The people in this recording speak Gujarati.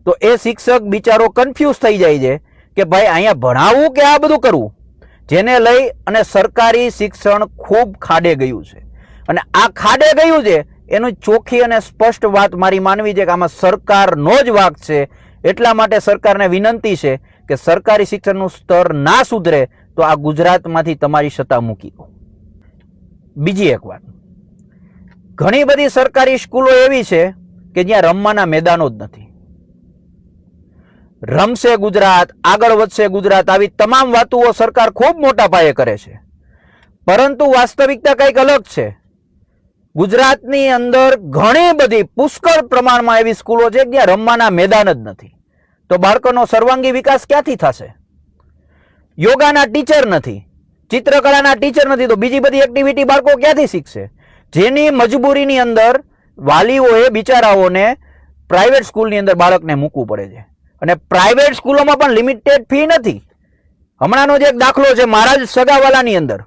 તો એ શિક્ષક બિચારો કન્ફ્યુઝ થઈ જાય છે કે ભાઈ અહીંયા ભણાવવું કે આ બધું કરવું, જેને લઈ અને સરકારી શિક્ષણ ખૂબ ખાડે ગયું છે. અને આ ખાડે ગયું છે એનું ચોખ્ખી અને સ્પષ્ટ વાત મારી માનવી છે કે આમાં સરકારનો જ વાંક છે. એટલા માટે સરકારને વિનંતી છે કે સરકારી શિક્ષણનું સ્તર ના સુધરે તો આ ગુજરાતમાંથી તમારી સત્તા મૂકી દો. બીજી એક વાત, ઘણી બધી સરકારી સ્કૂલો એવી છે કે જ્યાં રમવાના મેદાનો જ નથી. રમશે ગુજરાત, આગળ વધશે ગુજરાત, આવી તમામ વાતો સરકાર ખૂબ મોટા પાયે કરે છે, પરંતુ વાસ્તવિકતા કંઈક અલગ છે. ગુજરાતની અંદર ઘણી બધી પુષ્કળ પ્રમાણમાં એવી સ્કૂલો છે જ્યાં રમવાના મેદાન જ નથી. તો બાળકોનો સર્વાંગી વિકાસ ક્યાંથી થશે? યોગાના ટીચર નથી, ચિત્રકલાના ટીચર નથી, તો બીજી બધી એક્ટિવિટી બાળકો ક્યાંથી શીખશે? જેની મજબૂરીની અંદર વાલીઓએ બિચારાઓને પ્રાઇવેટ સ્કૂલની અંદર બાળકને મૂકવું પડે છે. અને પ્રાઇવેટ સ્કૂલોમાં પણ લિમિટેડ ફી નથી. હમણાંનો જ એક દાખલો છે મારા જ સગાવાલાની અંદર,